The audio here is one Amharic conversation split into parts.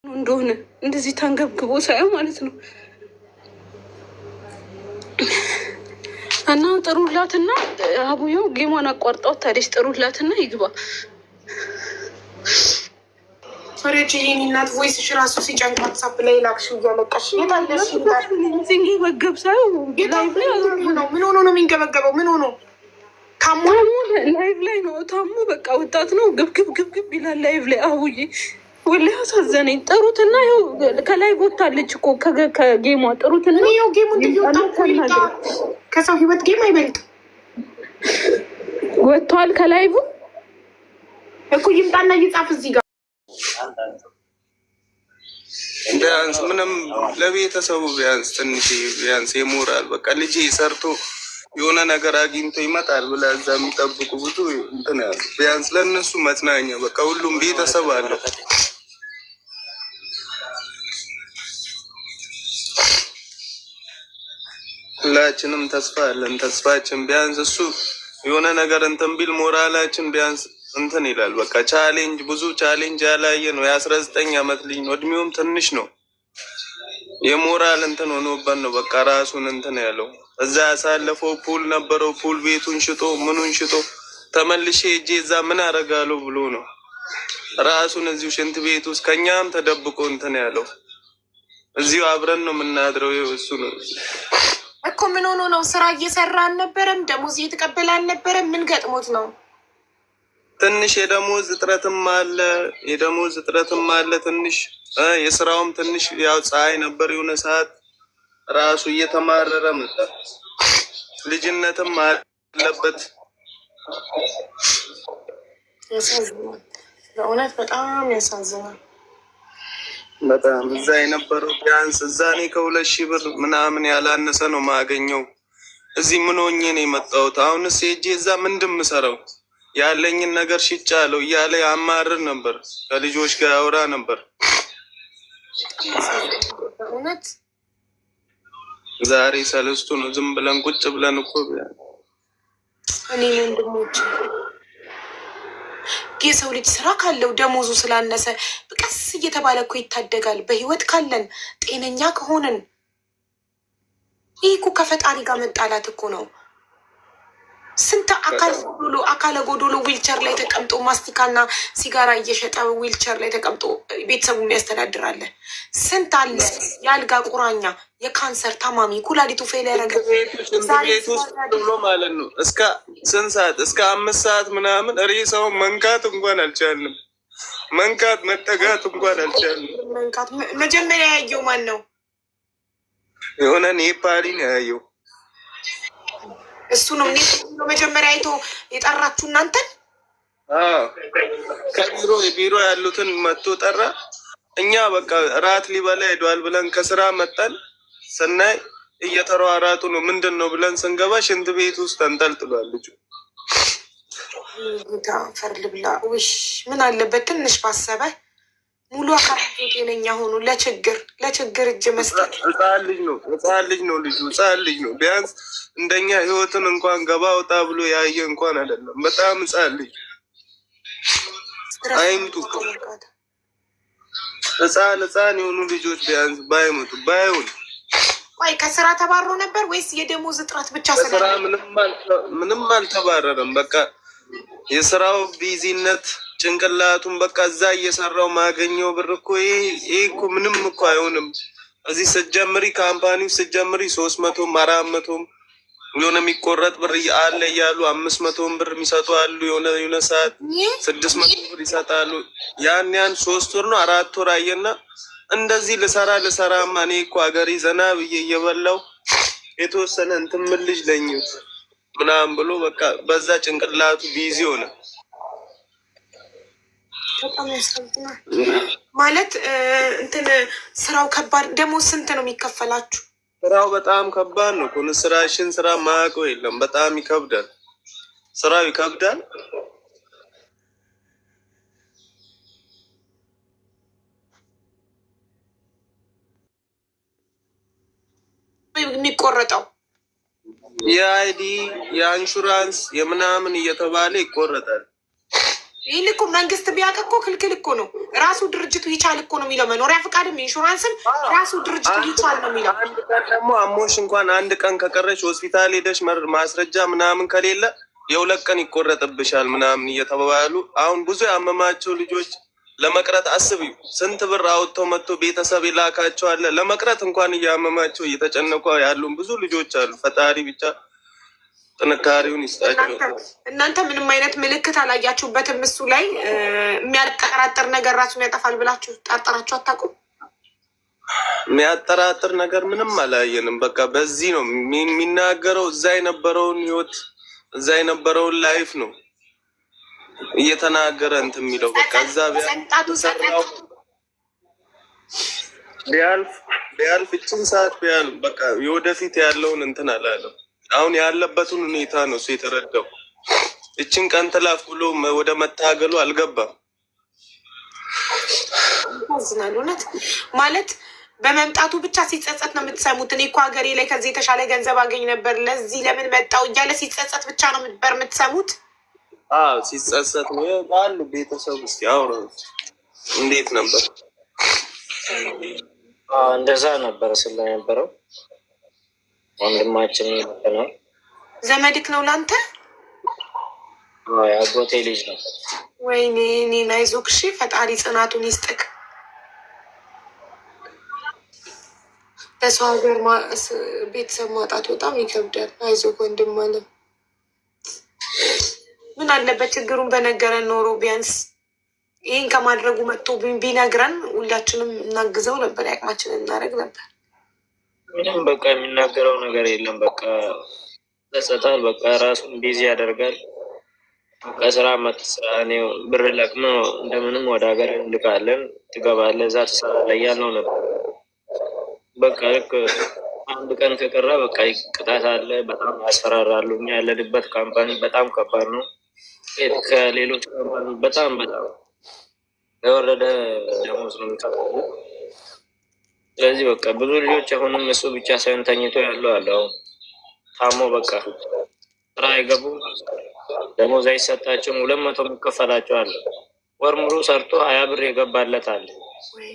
እንደሆነ እንደዚህ ተንገብግቦ ሳየው ማለት ነው። እና ጥሩላትና አቡየው ጌሟን አቋርጣው ታዲስ ጥሩላትና ይግባ። ፍሬጅ ይህን እናት ቮይስሽ ራሱ ሲጨንቅ ዋትሳፕ ላይ ላክሽው እያለቀሽ የታለሽ ሲንገበገብ ሳየው ምን ሆኖ ነው የሚንገበገበው? ምን ሆኖ ታሞ ላይቭ ላይ ነው ታሞ በቃ ወጣት ነው ግብግብ ይላል ላይቭ ላይ አቡዬ ወላሂ አሳዘነኝ። ጥሩትና ይኸው ከላይ ቦታለች እኮ ከጌሟ ጥሩትና ይኸው ጌሙ እንደሚወጣ ከሰው ህይወት ጌም አይበልጥ ወጥቷል። ከላይቭ እኮ ይምጣና እየጻፍ እዚህ ጋር ቢያንስ ምንም ለቤተሰቡ ቢያንስ ትንሽ ቢያንስ የሞራል በቃ ልጅ ሰርቶ የሆነ ነገር አግኝቶ ይመጣል ብላ እዛ የሚጠብቁ ብዙ እንትን ያሉ ቢያንስ ለእነሱ መጽናኛ በቃ ሁሉም ቤተሰብ አለው። ሁላችንም ተስፋ አለን። ተስፋችን ቢያንስ እሱ የሆነ ነገር እንትን ቢል ሞራላችን ቢያንስ እንትን ይላል። በቃ ቻሌንጅ ብዙ ቻሌንጅ ያላየ ነው። የ19 ዓመት ልጅ ነው። እድሜውም ትንሽ ነው። የሞራል እንትን ሆኖበት ነው በቃ ራሱን እንትን ያለው። እዛ ያሳለፈው ፑል ነበረው። ፑል ቤቱን ሽጦ ምኑን ሽጦ ተመልሼ እጄ እዛ ምን አደርጋለሁ ብሎ ነው ራሱን እዚሁ ሽንት ቤት ውስጥ ከኛም ተደብቆ እንትን ያለው። እዚሁ አብረን ነው የምናድረው። እሱ ነው እኮ ምን ሆኖ ነው? ስራ እየሰራ አልነበረም? ደሞዝ እየተቀበለ አልነበረም? ምን ገጥሞት ነው? ትንሽ የደሞዝ እጥረትም አለ። ትንሽ የስራውም ትንሽ ያው ፀሐይ ነበር የሆነ ሰዓት ራሱ እየተማረረ መጣ። ልጅነትም አለበት። ያሳዝናል። በእውነት በጣም ያሳዝናል። በጣም እዛ የነበረው ቢያንስ እዛ እኔ ከ2,000 ብር ምናምን ያላነሰ ነው ማገኘው። እዚህ ምን ሆኜ ነው የመጣሁት? አሁንስ ሄጄ እዛ ምንድን ምሰራው? ያለኝን ነገር ሽጫለሁ እያለ ያማርር ነበር። ከልጆች ጋር ያወራ ነበር። እውነት ዛሬ ሰለስቱ ነው። ዝም ብለን ቁጭ ብለን እኮ እኔ ወንድሞች የሰው ልጅ ስራ ካለው ደሞዙ ስላነሰ ቀስ እየተባለ እኮ ይታደጋል። በህይወት ካለን ጤነኛ ከሆንን ይህ እኮ ከፈጣሪ ጋር መጣላት እኮ ነው። ስንት አካለ ጎዶሎ ዊልቸር ላይ ተቀምጦ ማስቲካና ሲጋራ እየሸጠ ዊልቸር ላይ ተቀምጦ ቤተሰቡ የሚያስተዳድራለ። ስንት አለ የአልጋ ቁራኛ፣ የካንሰር ታማሚ፣ ኩላሊቱ ፌል ያደረገ ቤት ውስጥ ብሎ ማለት ነው። እስከ ስንት ሰዓት? እስከ 5 ሰዓት ምናምን ሬሳውን መንካት እንኳን አልቻልንም። መጠጋት እንኳን አልቻልንም። መጀመሪያ ያየው ማን ነው? የሆነ ኔፓሊ ነው ያየው። እሱ ነው መጀመሪያ አይቶ የጠራችሁ እናንተን? ከቢሮ ያሉትን መጥቶ ጠራ። እኛ በቃ ራት ሊበላ ሄዷል ብለን ከስራ መጠን ስናይ እየተሯሯጡ ነው። ምንድን ነው ብለን ስንገባ ሽንት ቤት ውስጥ ተንጠልጥሏል ልጁ። ፈርል ብላ ውሽ ምን አለበት ትንሽ ባሰበ ሙሉ አካል ጤነኛ ሆኑ። ለችግር እጅ መስጠት። ህፃን ልጅ ነው ልጁ። ህፃን ልጅ ነው። ቢያንስ እንደኛ ህይወትን እንኳን ገባ ወጣ ብሎ ያየ እንኳን አይደለም። በጣም ህፃን ልጅ አይምጡ። ህፃን የሆኑ ልጆች ቢያንስ ባይመጡ ባይሆን። ቆይ ከስራ ተባሮ ነበር ወይስ የደሞዝ እጥረት ብቻ? ስራ ምንም አልተባረረም። በቃ የስራው ቢዚነት ጭንቅላቱን በቃ እዛ እየሰራው ማገኘው ብር እኮ ይሄ እኮ ምንም እኮ አይሆንም። እዚህ ስትጀምሪ ካምፓኒው ስትጀምሪ 300 400 የሆነ የሚቆረጥ ብር አለ እያሉ 500 ብር የሚሰጡ አሉ። የሆነ ሰዓት 600 ብር ይሰጣሉ። ያን 3 ወር ነው 4 ወር አየና እንደዚህ ልሰራማ እኔ እኮ ሀገሬ ዘና ብዬ እየበላው የተወሰነ እንትን ምን ልጅ ለኝ ምናምን ብሎ በቃ በዛ ጭንቅላቱ ቢዚ ሆነ። በጣም ያሳዝናል። ማለት እንትን ስራው ከባድ። ደግሞ ስንት ነው የሚከፈላችሁ? ስራው በጣም ከባድ ነው። ኮንስትራክሽን ስራ ማያውቀው የለም። በጣም ይከብዳል። ስራው ይከብዳል። የሚቆረጠው የአይዲ የኢንሹራንስ የምናምን እየተባለ ይቆረጣል። ይህን እኮ መንግስት ቢያውቅ እኮ ክልክል እኮ ነው። ራሱ ድርጅቱ ይቻል እኮ ነው የሚለው። መኖሪያ ፈቃድም ኢንሹራንስም ራሱ ድርጅቱ ይቻል ነው የሚለው። አንድ ቀን ደግሞ አሞሽ እንኳን አንድ ቀን ከቀረች ሆስፒታል ሄደሽ ማስረጃ ምናምን ከሌለ የ2 ቀን ይቆረጥብሻል ምናምን እየተባባሉ አሁን ብዙ ያመማቸው ልጆች ለመቅረት አስብ ስንት ብር አውጥተው መጥቶ ቤተሰብ ይላካቸው አለ። ለመቅረት እንኳን እያመማቸው እየተጨነቁ ያሉን ብዙ ልጆች አሉ። ፈጣሪ ብቻ ጥንካሬውን ይስጣቸው። እናንተ ምንም አይነት ምልክት አላያችሁበትም? እሱ ላይ የሚያጠራጥር ነገር ራሱን ያጠፋል ብላችሁ ጠርጠራችሁ አታውቁም? የሚያጠራጥር ነገር ምንም አላየንም። በቃ በዚህ ነው የሚናገረው። እዛ የነበረውን ህይወት እዛ የነበረውን ላይፍ ነው እየተናገረ እንትን የሚለው በቃ እዛ ቢያልፍ እችን ሰዓት ቢያልፍ በቃ የወደፊት ያለውን እንትን አላለም። አሁን ያለበትን ሁኔታ ነው እሱ የተረዳው። እችን ቀን ትላፍ ብሎ ወደ መታገሉ አልገባም። ያሳዝናል እውነት ማለት በመምጣቱ ብቻ ሲጸጸት ነው የምትሰሙት። እኔ እኮ ሀገሬ ላይ ከዚህ የተሻለ ገንዘብ አገኝ ነበር ለዚህ ለምን መጣው እያለ ሲጸጸት ብቻ ነው የምትሰሙት። ሲጸጸት ነው ባሉ ቤተሰብ ውስጥ ያው እንዴት ነበር? እንደዛ ነበር ስለነበረው ወንድማችን ነው። ዘመድክ ነው ላንተ? አጎቴ ልጅ ነው። ወይኔ እኔን አይዞህ እሺ፣ ፈጣሪ ጽናቱን ይስጥክ። በሰው ሀገር ቤተሰብ ማጣት በጣም ይከብዳል። አይዞህ ወንድም አለ። ምን አለበት ችግሩን በነገረን ኖሮ ቢያንስ ይህን ከማድረጉ መጥቶ ቢነግረን ሁላችንም እናግዘው ነበር፣ ያቅማችንን እናደርግ ነበር። ምንም በቃ የሚናገረው ነገር የለም። በቃ ተጸጣል። በቃ ራሱን ቢዚ ያደርጋል። በቃ ስራ መትስራ ብር ለቅሞ እንደምንም ወደ ሀገር እንልካለን፣ ትገባለህ፣ እዛ ትሰራለህ እያልነው ነበር። በቃ ልክ አንድ ቀን ከቀረ በቃ ቅጣት አለ። በጣም ያስፈራራሉ። እኛ ያለንበት ካምፓኒ በጣም ከባድ ነው። ከሌሎች ካምፓኒ በጣም የወረደ ደሞዝ ነው የሚከፍሉ። ስለዚህ በቃ ብዙ ልጆች አሁንም እሱ ብቻ ሳይሆን ተኝቶ ያለው አለ። አሁን ታሞ በቃ ስራ አይገቡ፣ ደሞዝ አይሰጣቸውም። 200 የሚከፈላቸው አለ። ወር ሙሉ ሰርቶ 20 ብር የገባለት አለ።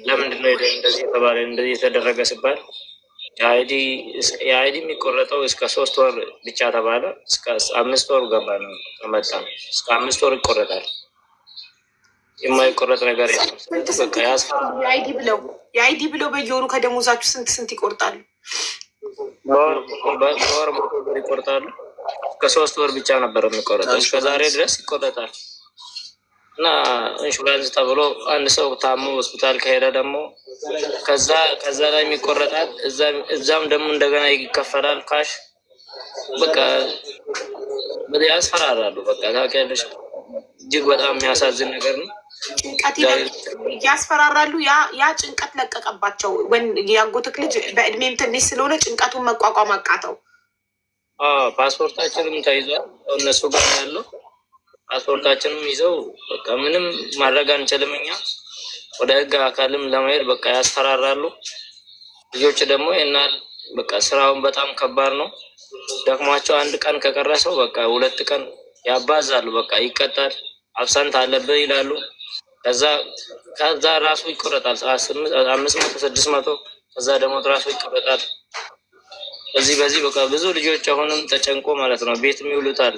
ለምንድነው እንደዚህ የተባለ እንደዚህ የተደረገ ሲባል የአይዲ የሚቆረጠው እስከ 3 ወር ብቻ ተባለ። እስከ 5 ወር ገባ ነው ተመጣ። እስከ 5 ወር ይቆረጣል። የማይቆረጥ ነገር የአይዲ ብለው በየወሩ ከደሞዛችሁ ስንት ይቆርጣሉ? በወር ይቆርጣሉ። ከ3 ወር ብቻ ነበር የሚቆረጠው። እስከ ዛሬ ድረስ ይቆረጣል። እና ኢንሹራንስ ተብሎ አንድ ሰው ታሞ ሆስፒታል ከሄደ ደግሞ ከዛ ላይ የሚቆረጣል። እዛም ደግሞ እንደገና ይከፈላል ካሽ። በቃ ያስፈራራሉ። በቃ ታውቂያለሽ፣ እጅግ በጣም የሚያሳዝን ነገር ነው። ጭንቀት ያስፈራራሉ። ያ ጭንቀት ለቀቀባቸው። ያጎትክ ልጅ በእድሜም ትንሽ ስለሆነ ጭንቀቱን መቋቋም አቃተው። ፓስፖርታችንም ተይዟል እነሱ ጋር ያለው ፓስፖርታችንም ይዘው በቃ ምንም ማድረግ አንችልም እኛ። ወደ ህግ አካልም ለመሄድ በቃ ያስፈራራሉ። ልጆች ደግሞ ይናል በቃ ስራውን በጣም ከባድ ነው። ደክሟቸው አንድ ቀን ከቀረሰው በቃ 2 ቀን ያባዛሉ። በቃ ይቀጣል። አብሰንት አለብህ ይላሉ። ከዛ ራሱ ይቆረጣል 500 600 ከዛ ደግሞ ራሱ ይቆረጣል። በዚህ በቃ ብዙ ልጆች አሁንም ተጨንቆ ማለት ነው ቤት የሚውሉታል።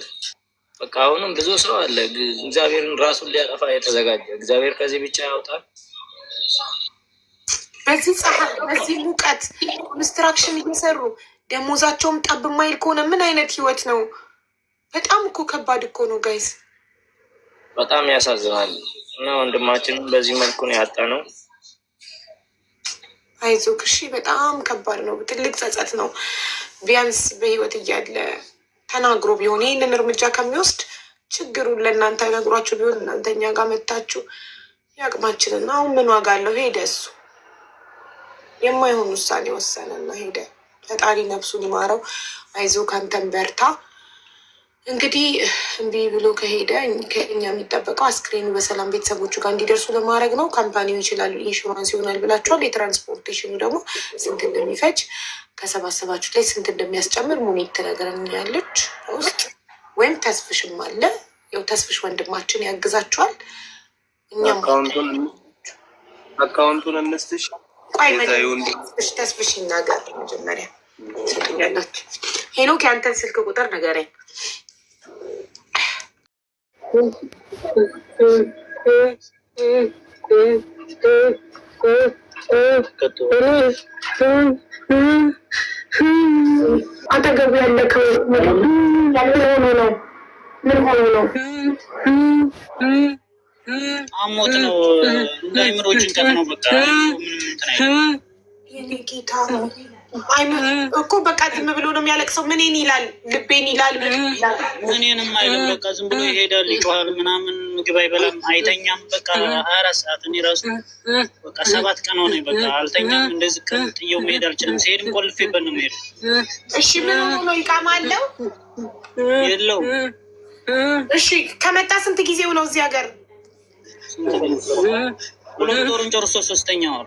በቃ አሁንም ብዙ ሰው አለ እግዚአብሔርን ራሱን ሊያጠፋ የተዘጋጀ። እግዚአብሔር ከዚህ ብቻ ያውጣል። በዚህ ፀሐይ በዚህ ሙቀት ኮንስትራክሽን እየሰሩ ደሞዛቸውም ጠብ ማይል ከሆነ ምን አይነት ህይወት ነው? በጣም እኮ ከባድ እኮ ነው ጋይስ። በጣም ያሳዝናል። እና ወንድማችንም በዚህ መልኩ ነው ያጣ ነው። አይዞህ እሺ፣ በጣም ከባድ ነው። ትልቅ ጸጸት ነው። ቢያንስ በህይወት እያለ ተናግሮ ቢሆን ይህንን እርምጃ ከሚወስድ ችግሩን ለእናንተ ነግሯችሁ ቢሆን እናንተ እኛ ጋር መታችሁ የአቅማችንን። አሁን ምን ዋጋ አለው? ሄደ እሱ የማይሆን ውሳኔ ወሰነና ሄደ። ፈጣሪ ነፍሱን ይማረው። አይዞህ ካንተን በርታ። እንግዲህ እምቢ ብሎ ከሄደ ከኛ የሚጠበቀው አስክሬኑ በሰላም ቤተሰቦቹ ጋር እንዲደርሱ ለማድረግ ነው። ካምፓኒው ይችላል፣ ኢንሹራንስ ይሆናል ብላችኋል። የትራንስፖርቴሽኑ ደግሞ ስንት እንደሚፈጅ ከሰባሰባችሁ ላይ ስንት እንደሚያስጨምር ሙኒት ትነግረን ያለች ውስጥ ወይም ተስፍሽም አለ ያው ተስፍሽ ወንድማችን ያግዛችኋል። እኛም አካውንቱን እንስትሽ። ቆይ ተስፍሽ ይናገር መጀመሪያ ሰጡኛላችሁ። ሄኖክ ያንተን ስልክ ቁጥር ንገረኝ። አጠገቡ ያለከው ምን ሆኖ ነው? ምን ሆኖ ነው? አሞት ነው። እንዳይምሮ ጭንቀት ነው። በቃ የኔ ጌታ እኮ በቃ ዝም ብሎ ነው የሚያለቅሰው። ምንን ይላል? ልቤን ይላል። ምንንም አይልም። በቃ ዝም ብሎ ይሄዳል፣ ይጮሃል ምናምን፣ ምግብ አይበላም፣ አይተኛም። በቃ 24 ሰዓት እኔ ራሱ በቃ 7 ቀን ሆነኝ። በቃ አልተኛም። እንደዚህ ቀን ጥየው መሄድ አልችልም። ሲሄድም ቆልፌበት ነው የምሄደው። እሺ ምን ሆኖ ይቃማ አለው? የለው። እሺ ከመጣ ስንት ጊዜው ነው እዚህ ሀገር? 2 ወሩን ጨርሶ 3ኛ ወር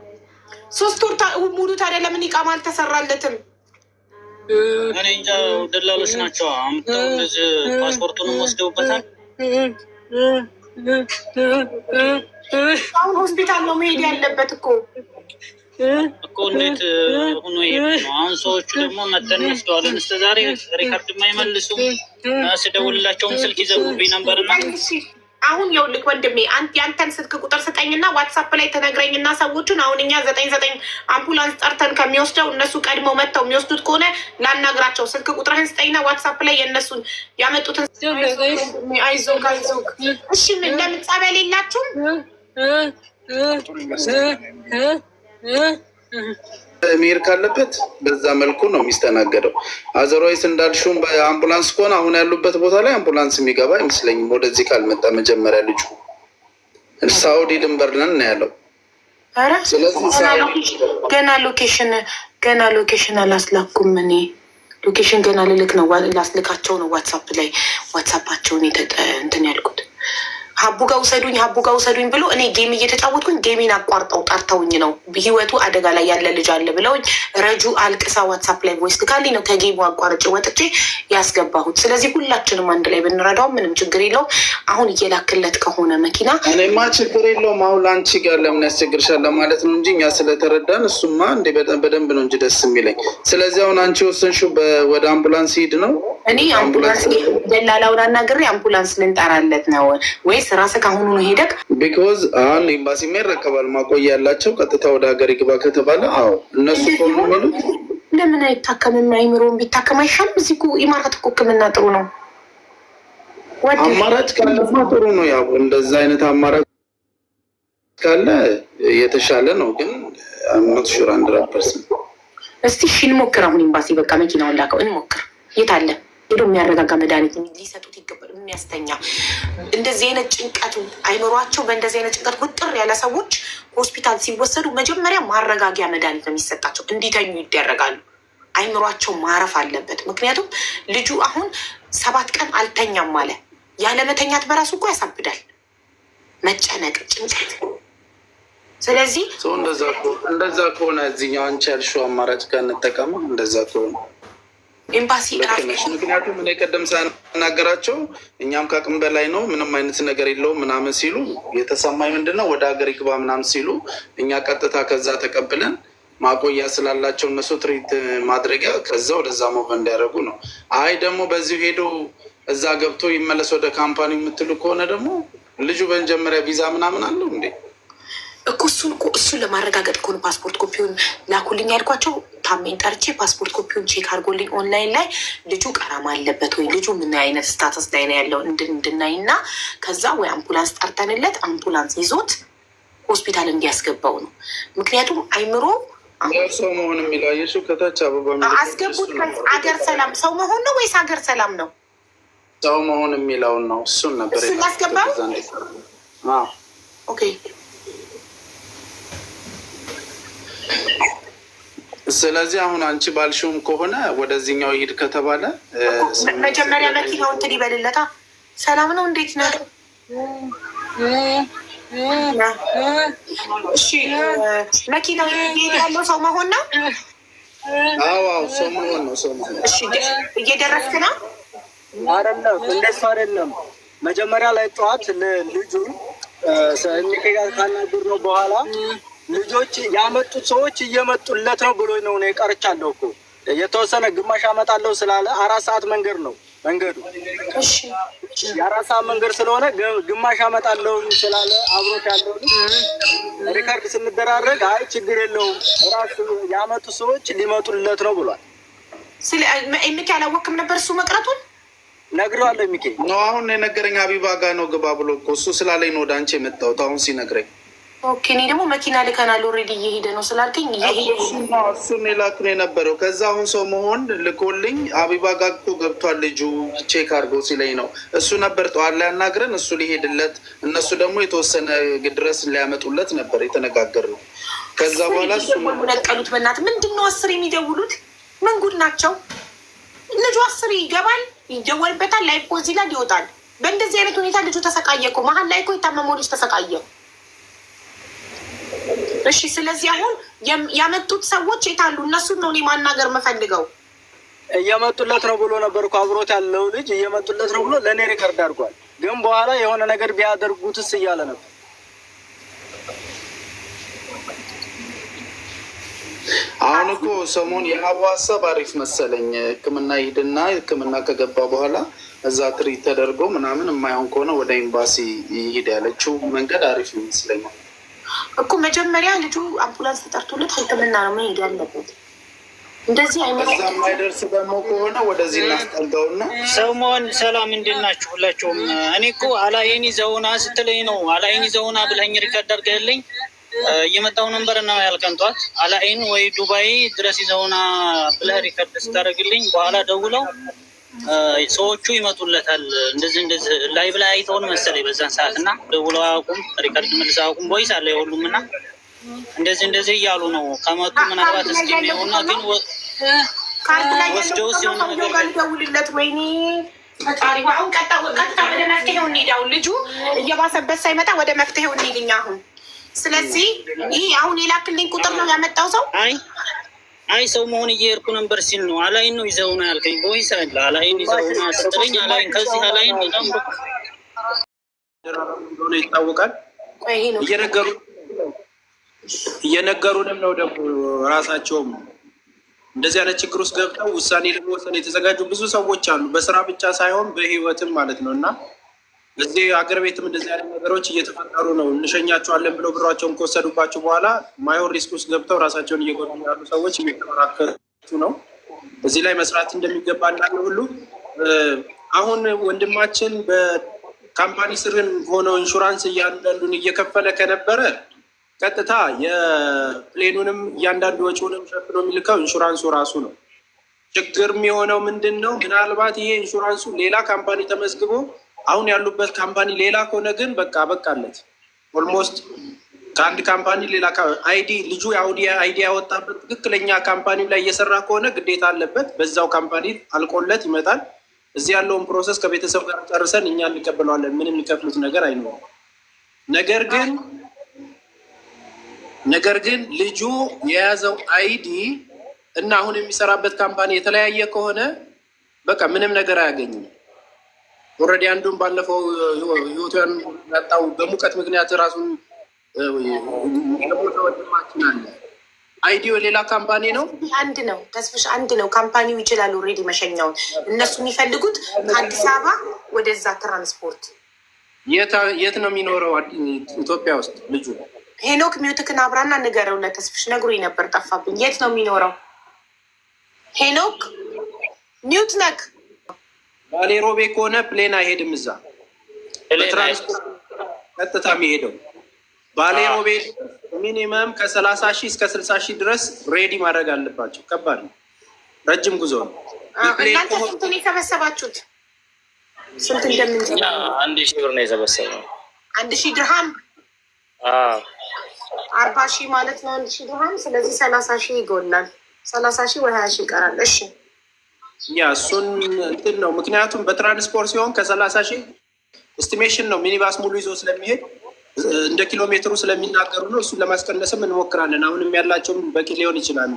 3 ወር ሙሉ። ታዲያ ለምን ይቃማ አልተሰራለትም? እኔ እንጃ። ደላሎች ናቸው አምጥተው እንደዚህ ፓስፖርቱንም ወስደውበታል። አሁን ሆስፒታል ነው መሄድ ያለበት እኮ እንዴት ሆኖ ይሄድ ነው? አሁን ሰዎቹ ደግሞ መተን ወስደዋለን። እስከ ዛሬ ሪካርድ የማይመልሱም ስደውልላቸውም ስልክ ይዘጉብኝ ነበርና አሁን የውልክ ወንድሜ ያንተን ስልክ ቁጥር ስጠኝና ዋትሳፕ ላይ ተነግረኝና ሰዎቹን አሁን እኛ 99 አምቡላንስ ጠርተን ከሚወስደው እነሱ ቀድመው መጥተው የሚወስዱት ከሆነ ላናግራቸው። ስልክ ቁጥርህን ስጠኝና ዋትሳፕ ላይ የእነሱን ያመጡትን አይዞህ። እሺ ለምን ጸበል የላችሁም? መሄድ ካለበት በዛ መልኩ ነው የሚስተናገደው። አዘርዋይስ እንዳልሽውም በአምቡላንስ ከሆነ አሁን ያሉበት ቦታ ላይ አምቡላንስ የሚገባ አይመስለኝም። ወደዚህ ካልመጣ መጀመሪያ ልጁ ሳውዲ ድንበር ነን ነው ያለው። ስለዚህ ገና ሎኬሽን አላስላኩም። እኔ ሎኬሽን ገና ልልክ ነው፣ ላስልካቸው ነው። ዋትሳፕ ላይ ዋትሳፓቸውን እንትን ያልኩት ሀቡ ጋር ውሰዱኝ ብሎ እኔ ጌም እየተጫወትኩኝ ጌሜን አቋርጠው ጠርተውኝ ነው። ህይወቱ አደጋ ላይ ያለ ልጅ አለ ብለውኝ ረጁ አልቅሳ ዋትሳፕ ላይ ቮይስ ልካልኝ ነው ከጌሙ አቋርጬ ወጥቼ ያስገባሁት። ስለዚህ ሁላችንም አንድ ላይ ብንረዳው ምንም ችግር የለውም። አሁን እየላክለት ከሆነ መኪና እኔማ ችግር የለውም። አሁን ለአንቺ ጋር ለምን ያስቸግርሻል ለማለት ነው እንጂ እኛ ስለተረዳን እሱማ እንደ በደንብ ነው እንጂ ደስ የሚለኝ። ስለዚህ አሁን አንቺ ወሰንሽው ወደ አምቡላንስ ሂድ ነው? እኔ አምቡላንስ ደላላውን አናግሬ አምቡላንስ ልንጠራለት ነው ወይስ ራስህ ከአሁኑ ነው ሄደክ? ቢኮዝ አሁን ኤምባሲ ይረከባል ማቆያ ያላቸው ቀጥታ ወደ ሀገር ይግባ ከተባለ አዎ እነሱ ከሆኑ የሚሉት ለምን አይታከምም? አይምሮን ቢታከም አይሻልም? እዚህ እኮ ኢማራት እኮ ሕክምና ጥሩ ነው። አማራጭ ካለማ ጥሩ ነው። ያው እንደዛ አይነት አማራጭ ካለ የተሻለ ነው። ግን አምናት ሹር 100%። እስቲ እሺ እንሞክር። አሁን ኤምባሲ በቃ መኪናውን ላከው እንሞክር። የት አለ? ሄዶ የሚያረጋጋ መድኃኒት ሊሰጡት ይገባል። የሚያስተኛ እንደዚህ አይነት ጭንቀቱ አይምሯቸው በእንደዚህ አይነት ጭንቀት ውጥር ያለ ሰዎች ሆስፒታል ሲወሰዱ መጀመሪያ ማረጋጊያ መድኃኒት ነው የሚሰጣቸው። እንዲተኙ ይደረጋሉ። አይምሯቸው ማረፍ አለበት። ምክንያቱም ልጁ አሁን 7 ቀን አልተኛም አለ። ያለመተኛት በራሱ እኮ ያሳብዳል። መጨነቅ፣ ጭንቀት። ስለዚህ እንደዛ ከሆነ እዚህኛው አንቺ ያልሽው አማራጭ ጋር እንጠቀመው። እንደዛ ከሆነ ኤምባሲ ምክንያቱም እኔ ቀደም ሳናገራቸው እኛም ከአቅም በላይ ነው ምንም አይነት ነገር የለውም ምናምን ሲሉ የተሰማኝ ምንድነው ወደ ሀገር ይግባ ምናምን ሲሉ እኛ ቀጥታ ከዛ ተቀብለን ማቆያ ስላላቸው እነሱ ትሪት ማድረጊያ ከዛ ወደዛ ሞቭ እንዲያደርጉ ነው። አይ ደግሞ በዚሁ ሄዶ እዛ ገብቶ ይመለስ ወደ ካምፓኒ የምትሉ ከሆነ ደግሞ ልጁ በመጀመሪያ ቪዛ ምናምን አለው እንዴ? እሱን ለማረጋገጥ ከሆነ ፓስፖርት ኮፒውን ላኩልኝ ያልኳቸው። ታሜን ጠርቼ ፓስፖርት ኮፒውን ቼክ አድርጎልኝ ኦንላይን ላይ ልጁ ቀረማ አለበት ወይ ልጁ ምን አይነት ስታተስ ላይ ነው ያለው እንድናይ እና ከዛ ወይ አምቡላንስ ጠርተንለት አምቡላንስ ይዞት ሆስፒታል እንዲያስገባው ነው። ምክንያቱም አይምሮ ሰው መሆን የሚለው አየሽው ከታች አበባ አስገቡት። አገር ሰላም ሰው መሆን ነው ወይስ ሀገር ሰላም ነው? ሰው መሆን የሚለውን ነው። እሱን ነበር ያስገባው። ኦኬ ስለዚህ አሁን አንቺ ባልሽውም ከሆነ ወደዚህኛው ይሄድ ከተባለ መጀመሪያ መኪናው እንትን ይበልለታ። ሰላም ነው እንዴት ነው? እሺ መኪናው ይሄድ ያለው ሰው መሆን ነው። አዎ ሰው መሆን ነው። ሰው መሆን። እሺ እየደረስክ ነው? አይደለም እንደሱ አይደለም። መጀመሪያ ላይ ጠዋት ልጁ ካናገር ነው በኋላ ልጆች ያመጡት ሰዎች እየመጡለት ነው ብሎ ነው ቀርቻለሁ እኮ የተወሰነ ግማሽ አመጣለሁ ስላለ 4 ሰዓት መንገድ ነው መንገዱ። የ4 ሰዓት መንገድ ስለሆነ ግማሽ አመጣለሁ ስላለ አብሮት ያለው ሪካርድ ስንደራረግ አይ ችግር የለውም ራሱ ያመጡ ሰዎች ሊመጡለት ነው ብሏል። ሚኪ አላወቅም ነበር እሱ መቅረቱን ነግሬዋለሁ። ሚኪ ነው አሁን የነገረኝ። ሀቢባ ጋር ነው ግባ ብሎ እኮ እሱ ስላለኝ ነው ወደ አንቺ የመጣሁት አሁን ሲነግረኝ። ኦኬ እኔ ደግሞ መኪና ልከናል ኦልሬዲ እየሄደ ነው ስላልከኝ እሱን የላክ ነው የነበረው። ከዛ አሁን ሰው መሆን ልኮልኝ ሀቢባ ጋር እኮ ገብቷል ልጁ ቼክ አድርገው ሲለኝ ነው እሱ ነበር ጠዋት ላይ ያናግረን እሱ ሊሄድለት እነሱ ደግሞ የተወሰነ ድረስ ሊያመጡለት ነበር የተነጋገርነው። ከዛ በኋላ እሱ ነቀሉት። በእናትህ ምንድን ነው 10 የሚደውሉት? ምን ጉድ ናቸው? ልጁ 10 ይገባል ይደወልበታል፣ ላይ እኮ እዚህ ላይ ይወጣል። በእንደዚህ አይነት ሁኔታ ልጁ ተሰቃየ እኮ መሀል ላይ እኮ የታመመው ልጅ ተሰቃየ። እሺ ስለዚህ አሁን ያመጡት ሰዎች የታሉ? እነሱን ነው እኔ ማናገር የምፈልገው። እየመጡለት ነው ብሎ ነበር እኮ አብሮት ያለው ልጅ እየመጡለት ነው ብሎ ለእኔ ሪከርድ አድርጓል። ግን በኋላ የሆነ ነገር ቢያደርጉትስ እያለ ነበር። አሁን እኮ ሰሞን የሀቡ ሀሳብ አሪፍ መሰለኝ። ሕክምና ይሄድና ሕክምና ከገባ በኋላ እዛ ትሪት ተደርጎ ምናምን የማይሆን ከሆነ ወደ ኤምባሲ ይሄድ ያለችው መንገድ አሪፍ ይመስለኛል እኮ። መጀመሪያ ልጁ አምቡላንስ ተጠርቶለት ሕክምና ነው መሄድ ያለበት። እንደዚህ አይደርስ ደግሞ ከሆነ ወደዚህ እናስጠጋውና ሰሞን ሰላም እንዴት ናችሁ ሁላችሁም? እኔ እኮ አላይኒ ዘውና ስትለኝ ነው አላይኒ ዘውና ብለኝ ሪከርድ አድርገህልኝ እየመጣው ነበር እና ያልከንቷት አላይን ወይ ዱባይ ድረስ ይዘውና ብለህ ሪከርድ ስታደርግልኝ በኋላ ደውለው ሰዎቹ ይመጡለታል እንደዚህ ላይቭ ላይ አይተውን መሰለኝ በዛን ሰዓት እና ደውለው አያውቁም፣ ሪከርድ መልስ አያውቁም። ቦይስ አለ የሁሉም እና እንደዚህ እያሉ ነው ከመጡ ምናልባት እስኪ የሚሆና ግን ወስደው ሲሆን ነገር ደውልለት። ወይኔ ፈጣሪ አሁን ቀጥታ ወደ መፍትሄው እንሂድ። አሁን ልጁ እየባሰበት ሳይመጣ ወደ መፍትሄው እንሂድኛ አሁን። ስለዚህ ይህ አሁን የላክልኝ ቁጥር ነው ያመጣው ሰው አይ ሰው መሆን እየሄድኩ ነበር ሲል ነው አላይን ነው ይዘውና ያልከኝ። ቦይስ አለ አላይን ይዘውና ስትለኝ አላይን ከዚህ አላይን በጣም እንደሆነ ይታወቃል። እየነገሩንም ነው ደግሞ ራሳቸውም እንደዚህ አይነት ችግር ውስጥ ገብተው ውሳኔ ለመወሰን የተዘጋጁ ብዙ ሰዎች አሉ። በስራ ብቻ ሳይሆን በህይወትም ማለት ነው። እና እዚህ ሀገር ቤትም እንደዚህ አይነት ነገሮች እየተፈጠሩ ነው። እንሸኛቸዋለን ብለው ብሯቸውን ከወሰዱባቸው በኋላ ማይሆን ሪስክ ውስጥ ገብተው ራሳቸውን እየጎዱ ያሉ ሰዎች የሚከራከሩ ነው። እዚህ ላይ መስራት እንደሚገባ እንዳለ ሁሉ አሁን ወንድማችን በካምፓኒ ስርን ሆነው ኢንሹራንስ እያንዳንዱን እየከፈለ ከነበረ ቀጥታ የፕሌኑንም እያንዳንዱ ወጪውንም ሸፍኖ የሚልከው ኢንሹራንሱ ራሱ ነው። ችግር የሚሆነው ምንድን ነው? ምናልባት ይሄ ኢንሹራንሱ ሌላ ካምፓኒ ተመዝግቦ አሁን ያሉበት ካምፓኒ ሌላ ከሆነ ግን በቃለት ኦልሞስት ከአንድ ካምፓኒ ሌላ አይዲ ልጁ አይዲ ያወጣበት ትክክለኛ ካምፓኒ ላይ እየሰራ ከሆነ ግዴታ አለበት። በዛው ካምፓኒ አልቆለት ይመጣል። እዚህ ያለውን ፕሮሰስ ከቤተሰብ ጋር ጨርሰን እኛ እንቀበለዋለን። ምንም የሚከፍሉት ነገር አይኖርም። ነገር ግን ልጁ የያዘው አይዲ እና አሁን የሚሰራበት ካምፓኒ የተለያየ ከሆነ በቃ ምንም ነገር አያገኝም። ኦልሬዲ አንዱን ባለፈው ህይወቱን ያጣው በሙቀት ምክንያት ራሱን የሞተ ወንድማችን አለ። አይዲዮ ሌላ ካምፓኒ ነው። አንድ ነው ተስፍሽ፣ አንድ ነው ካምፓኒው ይችላል ኦልሬዲ መሸኛውን። እነሱ የሚፈልጉት ከአዲስ አበባ ወደዛ ትራንስፖርት። የት ነው የሚኖረው? ኢትዮጵያ ውስጥ ልጁ ሄኖክ ሚውትክን አብራና ንገረው ለተስፍሽ። ነግሮኝ ነበር ጠፋብኝ። የት ነው የሚኖረው ሄኖክ? ሚውት ነክ ባሌ ሮቤ ከሆነ ፕሌን አይሄድም። እዛ በትራንስፖርት ቀጥታ የሚሄደው ባሌ ሮቤ ሚኒመም ከ30,000 እስከ 60,000 ድረስ ሬዲ ማድረግ አለባቸው። ከባድ ነው፣ ረጅም ጉዞ ነው። እናንተ ስንት ነው የሰበሰባችሁት? ስንት እንደምንችል 1,000 ብር ነው የሰበሰበው። 1,000 ድርሃም 40,000 ማለት ነው 1,000 ድርሃም። ስለዚህ 30,000 ይጎላል። 30,000 ወይ 20,000 ይቀራል። እሺ እሱን እንትን ነው። ምክንያቱም በትራንስፖርት ሲሆን ከ30,000 ኤስቲሜሽን ነው። ሚኒባስ ሙሉ ይዞ ስለሚሄድ እንደ ኪሎ ሜትሩ ስለሚናገሩ ነው። እሱን ለማስቀነስም እንሞክራለን። አሁንም ያላቸውም በቂ ሊሆን ይችላል።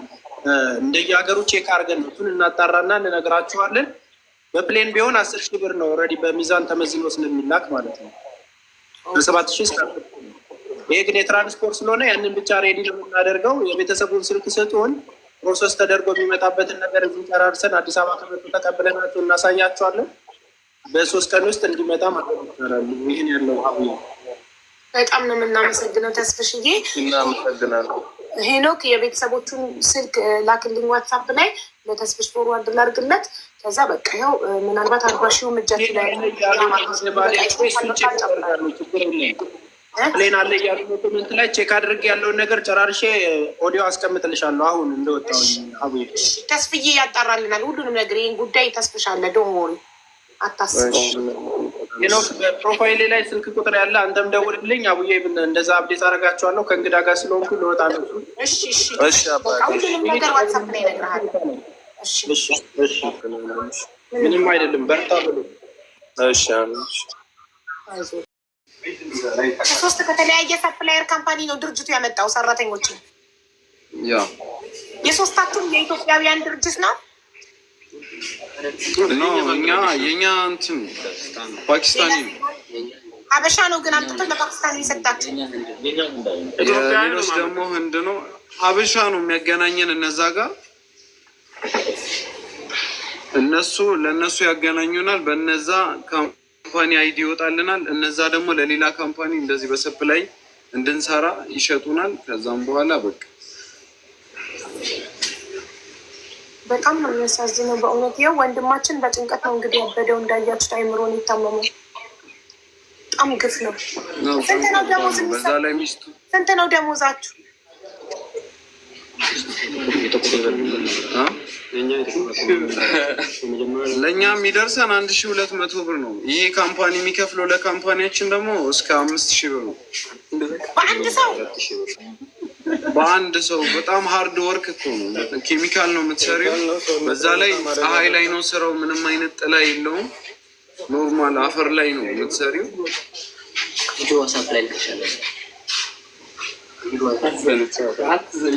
እንደየሀገሩ ቼክ አድርገን ነው እሱን እናጣራና እንነግራችኋለን። በፕሌን ቢሆን 10,000 ብር ነው ኦልሬዲ በሚዛን ተመዝኖ ስለሚላክ ማለት ነው። በ7,000 እስከ 10,000 ነው። ይሄ ግን የትራንስፖርት ስለሆነ ያንን ብቻ ሬዲ ነው የምናደርገው። የቤተሰቡን ስልክ ስጡን፣ ፕሮሰስ ተደርጎ የሚመጣበትን ነገር እዚህ ጨራርሰን አዲስ አበባ ከመጡ ተቀብለናቸው እናሳያቸዋለን። በ3 ቀን ውስጥ እንዲመጣ ማድረግ ይቻላል። ይህን ያለው ሀብዬ በጣም ነው የምናመሰግነው ተስፍሽዬ። እናመሰግናለሁ። ሄኖክ የቤተሰቦቹን ስልክ ላክልኝ ዋትሳፕ ላይ ለተስፍሽ ፎርዋርድ ላድርግለት። ከዛ በቃ ያው ምናልባት 40,000 እጃችሁ ላይ ፕሌን አለ እያሉ ኮሜንት ላይ ቼክ አድርግ ያለውን ነገር ጨራርሼ ኦዲዮ አስቀምጥልሻለሁ አሁን እንደወጣሁ። አቡዬ ተስፍዬ ያጣራልናል ሁሉንም ነገር። ይህን ጉዳይ ተስፍሻለ ዶሞሪ አታስብ። ሄኖክ በፕሮፋይሌ ላይ ስልክ ቁጥር ያለ አንተም ደውልልኝ። አቡዬ እንደዛ አብዴት አደርጋቸዋለሁ። ከእንግዳ ጋር ስለሆንኩ ልወጣ ነው። ሁሉንም ነገር ዋትሳፕ ላይ ይነግርሃል። ምንም አይደለም፣ በርታ ብሎ ከሶስት ከተለያየ ሰፕላየር ካምፓኒ ነው ድርጅቱ ያመጣው ሰራተኞችን። የሶስታቱም የኢትዮጵያውያን ድርጅት ነው። የኛ እንትን ፓኪስታኒ ነው፣ ሀበሻ ነው ግን አምጥቶ ለፓኪስታኒ የሰጣቸው። ሌሎች ደግሞ ህንድ ነው። ሀበሻ ነው የሚያገናኘን እነዛ ጋር። ለእነሱ ያገናኙናል። በነዛ ካምፓኒ አይዲ ይወጣልናል። እነዛ ደግሞ ለሌላ ካምፓኒ እንደዚህ በሰፕላይ እንድንሰራ ይሸጡናል። ከዛም በኋላ በቃ በጣም ነው የሚያሳዝነው በእውነት። ይኸው ወንድማችን በጭንቀት ነው እንግዲህ ያበደው። እንዳያችሁት አይምሮን የታመመው በጣም ግፍ ነው። ስንት ነው ደሞዝ? ስንት ነው ደሞዛችሁ? ለእኛ የሚደርሰን 1,200 ብር ነው። ይሄ ካምፓኒ የሚከፍለው ለካምፓኒያችን ደግሞ እስከ 5,000 ብር ነው በአንድ ሰው። በጣም ሀርድ ወርክ እኮ ነው። ኬሚካል ነው የምትሰሪው። በዛ ላይ ፀሐይ ላይ ነው ስራው። ምንም አይነት ጥላ የለውም። ኖርማል አፈር ላይ ነው የምትሰሪው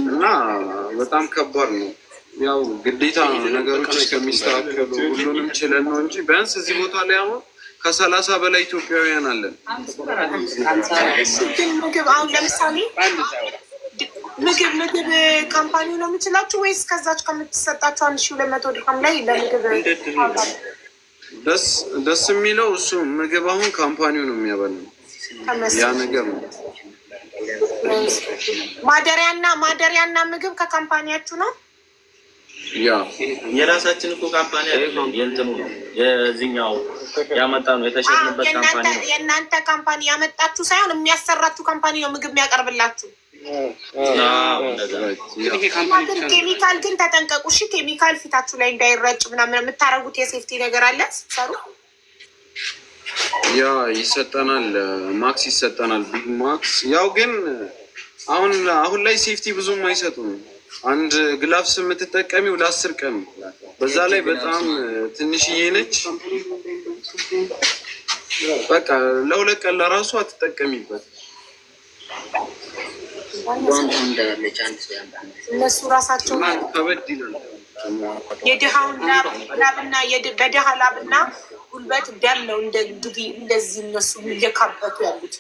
እና በጣም ከባድ ነው። ያው ግዴታ ነገሮች እስከሚስተካከሉ ሁሉንም ችለን ነው እንጂ ቢያንስ እዚህ ቦታ ላይ አሁን ከ30 በላይ ኢትዮጵያውያን አለን። ምግብ አሁን ለምሳሌ ምግብ ካምፓኒው ነው የምችላችሁ ወይስ ከዛች ከምትሰጣችሁ 1,200 ድርሃም ላይ ለምግብ? ደስ የሚለው እሱ ምግብ አሁን ካምፓኒው ነው የሚያበላው። ያ ነገር ነው። ማደሪያና ምግብ ከካምፓኒያችሁ ነው? ያ የራሳችን እኮ ካምፓኒ አይደለም፣ የእንትኑ ነው የዚህኛው ያመጣ ነው የተሸጥንበት ካምፓኒ ነው። የእናንተ ካምፓኒ ያመጣችሁ ሳይሆን የሚያሰራችሁ ካምፓኒ ነው ምግብ የሚያቀርብላችሁ። ኬሚካል ግን ተጠንቀቁ እሺ። ኬሚካል ፊታችሁ ላይ እንዳይረጭ ምናምን የምታረጉት የሴፍቲ ነገር አለ ሰሩ። ያ ይሰጠናል፣ ማክስ ይሰጠናል፣ ቢግ ማክስ። ያው ግን አሁን ላይ ሴፍቲ ብዙም አይሰጡም። አንድ ግላፍስ የምትጠቀሚው ለ10 ቀን፣ በዛ ላይ በጣም ትንሽዬ ነች። በቃ ለ2 ቀን ለራሱ አትጠቀሚበት። እነሱ ራሳቸው ከበድ ይላል። የድሃውን ላብና በድሃ ላብና ጉልበት ደም ነው እንደዚህ እነሱ እየካበቱ ያሉት።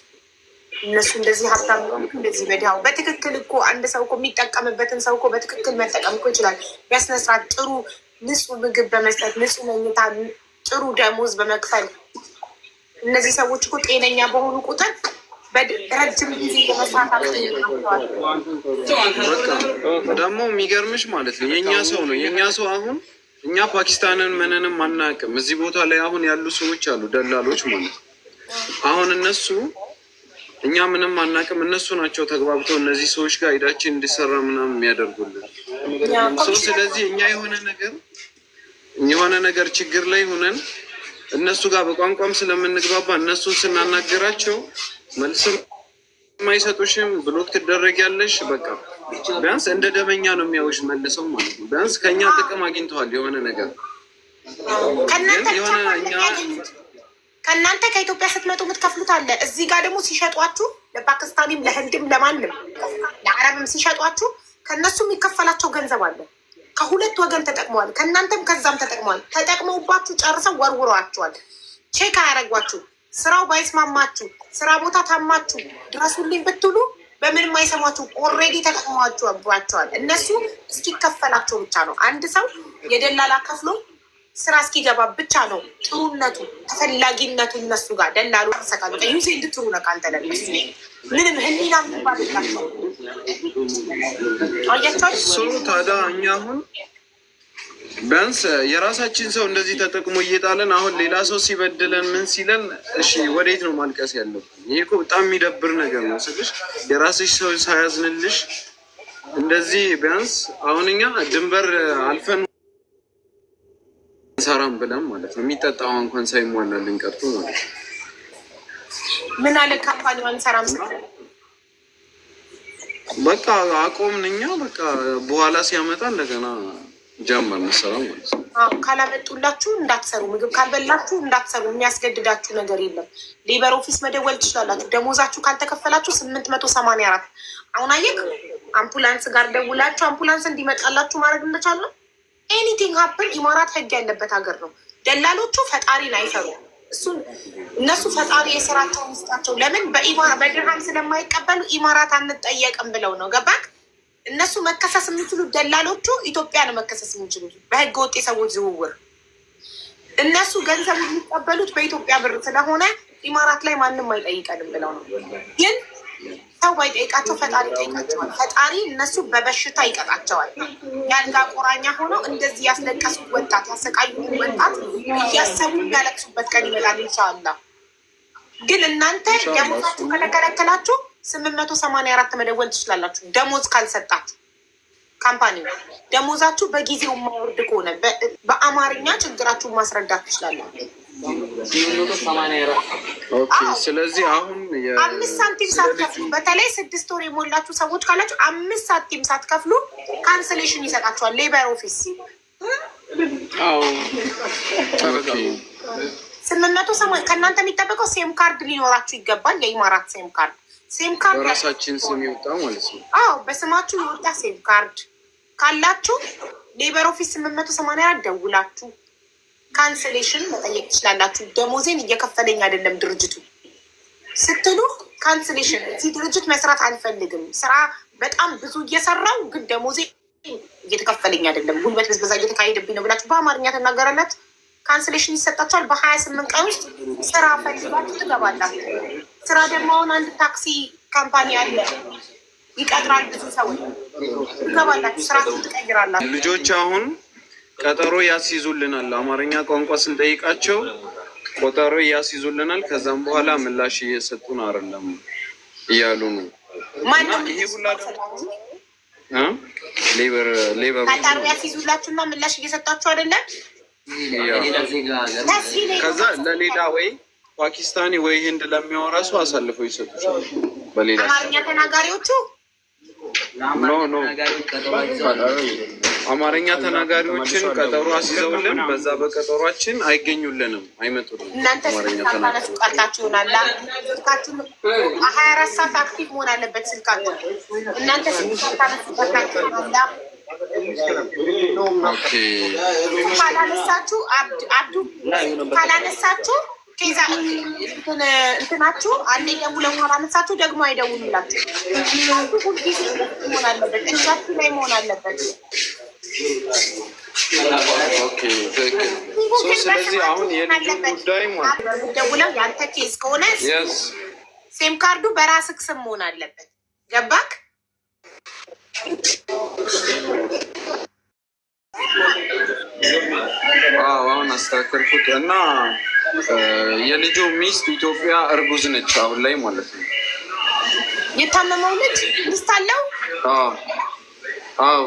እነሱ እንደዚህ ሀብታም ነው እንደዚህ በድሃው። በትክክል እኮ አንድ ሰው እኮ የሚጠቀምበትን ሰው እኮ በትክክል መጠቀም እኮ ይችላል። ቢያስነስራት ጥሩ ንጹህ ምግብ በመስጠት ንጹህ መኝታ፣ ጥሩ ደሞዝ በመክፈል እነዚህ ሰዎች እኮ ጤነኛ በሆኑ ቁጥር ረጅም ጊዜ የመስራት ደግሞ የሚገርምሽ ማለት ነው የእኛ ሰው አሁን እኛ ፓኪስታንን ምንንም አናውቅም። እዚህ ቦታ ላይ አሁን ያሉ ሰዎች አሉ፣ ደላሎች ማለት ነው። አሁን እነሱ እኛ ምንም አናውቅም፣ እነሱ ናቸው ተግባብተው እነዚህ ሰዎች ጋር ሄዳችን እንዲሰራ ምናምን የሚያደርጉልን ሰው። ስለዚህ እኛ የሆነ ነገር ችግር ላይ ሆነን እነሱ ጋር በቋንቋም ስለምንግባባ እነሱን ስናናገራቸው መልስም የማይሰጡሽም፣ ብሎክ ትደረጊያለሽ። በቃ ቢያንስ እንደ ደመኛ ነው የሚያዩሽ መልሰው ማለት ነው። ቢያንስ ከእኛ ጥቅም አግኝተዋል የሆነ ነገር። ከእናንተ ከኢትዮጵያ ስትመጡ የምትከፍሉት አለ። እዚህ ጋር ደግሞ ሲሸጧችሁ ለፓኪስታኒም፣ ለህንድም፣ ለማንም ለአረብም ሲሸጧችሁ ከእነሱ የሚከፈላቸው ገንዘብ አለ። ከሁለት ወገን ተጠቅመዋል። ከእናንተም ከዛም ተጠቅመዋል። ተጠቅመውባችሁ ጨርሰው ወርውረዋችኋል። ቼክ አያደርጓችሁ። ስራው ባይስማማችሁ፣ ስራ ቦታ ታማችሁ ድረሱልኝ ብትሉ በምንም አይሰማችሁ። ኦልሬዲ ተጠቅመዋችኋል። እነሱ እስኪከፈላቸው ብቻ ነው። አንድ ሰው የደላላ ከፍሎ ስራ እስኪገባ ብቻ ነው ጥሩነቱ፣ ተፈላጊነቱ እነሱ ጋር ደላሉ ተሰቃሉ ዩዜ እንድትሩ ነቃ አንተለነሱ ምንም ህሊና ምንባልላቸው አያቸው። ታዲያ እኛ አሁን ቢያንስ የራሳችን ሰው እንደዚህ ተጠቅሞ እየጣለን አሁን ሌላ ሰው ሲበድለን ምን ሲለን፣ እሺ ወዴት ነው ማልቀስ ያለብን? ይሄ እኮ በጣም የሚደብር ነገር ነው ስልሽ፣ የራስሽ ሰው ሳያዝንልሽ እንደዚህ ቢያንስ አሁን እኛ ድንበር አልፈን ሰራም ብለን ማለት ነው የሚጠጣው እንኳን ሳይሟላልን ቀርቶ ማለት ነው። ምን አለ ካምፓኒ አንሰራም በቃ አቆምን እኛ። በቃ በኋላ ሲያመጣ እንደገና ጀመር መሰራው ማለት ነው። ካላመጡላችሁ እንዳትሰሩ፣ ምግብ ካልበላችሁ እንዳትሰሩ። የሚያስገድዳችሁ ነገር የለም። ሌበር ኦፊስ መደወል ትችላላችሁ። ደሞዛችሁ ካልተከፈላችሁ 884 አሁን አየክ አምቡላንስ ጋር ደውላችሁ አምቡላንስ እንዲመጣላችሁ ማድረግ እንደቻለ ኤኒቲንግ ሀፕን። ኢማራት ህግ ያለበት ሀገር ነው። ደላሎቹ ፈጣሪን አይፈሩ። እነሱ ፈጣሪ የስራቸውን ይስጣቸው። ለምን በድርሃም ስለማይቀበሉ ኢማራት አንጠየቅም ብለው ነው። ገባክ? እነሱ መከሰስ የሚችሉት ደላሎቹ ኢትዮጵያ ነው መከሰስ የሚችሉት በህገ ወጥ የሰዎች ዝውውር። እነሱ ገንዘብ የሚቀበሉት በኢትዮጵያ ብር ስለሆነ ኢማራት ላይ ማንም አይጠይቀንም ብለው ነው። ግን ሰው ባይጠይቃቸው ፈጣሪ ይጠይቃቸዋል። ፈጣሪ እነሱ በበሽታ ይቀጣቸዋል። የአልጋ ቁራኛ ሆነው እንደዚህ ያስለቀሱት ወጣት ያሰቃዩት ወጣት እያሰቡ የሚያለቅሱበት ቀን ይመጣል ኢንሻአላህ። ግን እናንተ ደሞዛችሁ ከተከለከላችሁ 884 መደወል ትችላላችሁ። ደሞዝ ካልሰጣችሁ ካምፓኒ ደሞዛችሁ በጊዜው የማይወርድ ከሆነ በአማርኛ ችግራችሁን ማስረዳት ትችላላችሁ። ስለዚህ አሁን 5 ሳንቲም ሳትከፍሉ በተለይ 6 ወር የሞላችሁ ሰዎች ካላችሁ 5 ሳንቲም ሳትከፍሉ ካንስሌሽን ይሰጣችኋል ሌበር ኦፊስ። 880 ከእናንተ የሚጠበቀው ሴም ካርድ ሊኖራችሁ ይገባል። የኢማራት ሴም ካርድ በራሳችን ስም ይወጣ ማለት ነው። በስማችሁ የወጣ ሴም ካርድ ካላችሁ ሌበር ኦፊስ 884 ደውላችሁ ካንስሌሽን መጠየቅ ትችላላችሁ። ደሞዜን እየከፈለኝ አይደለም ድርጅቱ ስትሉ ካንስሌሽን፣ እዚህ ድርጅት መስራት አልፈልግም፣ ስራ በጣም ብዙ እየሰራው ግን ደሞዜ እየተከፈለኝ አይደለም፣ ጉልበት ብዝበዛ እየተካሄደብኝ ነው ብላችሁ በአማርኛ ተናገራላችሁ። ካንስሌሽን ይሰጣችኋል። በ28 ቀን ውስጥ ስራ ፈልጋችሁ ትገባላችሁ። ስራ ደግሞ አሁን አንድ ታክሲ ካምፓኒ አለ ይቀጥራል፣ ብዙ ሰዎች ትገባላችሁ፣ ስራ ትቀይራላችሁ። ልጆች አሁን ቀጠሮ ያስይዙልናል። አማርኛ ቋንቋ ስንጠይቃቸው ቀጠሮ ያስይዙልናል። ከዛም በኋላ ምላሽ እየሰጡን አይደለም እያሉ ነው። ይሄ ሁላ ሌበር ቀጠሮ ያስይዙላችሁና ምላሽ እየሰጣችሁ አይደለም። ከዛ ለሌላ ወይ ፓኪስታኒ ወይ ህንድ ለሚያወራ ሰው አሳልፈው ይሰጡሻል። በሌላ አማርኛ ተናጋሪዎቹ ኖ አማርኛ ተናጋሪዎችን ቀጠሮ አስይዘውልን በዛ በቀጠሯችን አይገኙልንም፣ አይመጡልንም። እናንተ ስልካችሁ ቀርታችሁ ይሆናል። ስልካችሁ 24 ሰዓት አክቲቭ መሆን አለበት ስልካችሁ። እናንተ ስልካችሁ ቀርታችሁ ይሆናል። ካላነሳችሁ አብዱ ካላነሳችሁ ከዛ እንትናችሁ አንደኛ ሁለት ካላነሳችሁ ደግሞ አይደውሉላችሁ። ሁልጊዜ መሆን አለበት፣ እጃችሁ ላይ መሆን አለበት። ስለዚህ አሁን የልጁ ጉዳይ ደውለው የአንተ ኬዝ ከሆነ ሴም ካርዱ በራስህ ስም መሆን አለበት። ገባክ? አሁን አስተካከልኩት እና የልጁ ሚስት ኢትዮጵያ እርጉዝ ነች አሁን ላይ ማለት ነው። የታመመው ልጅ ሚስት አለው?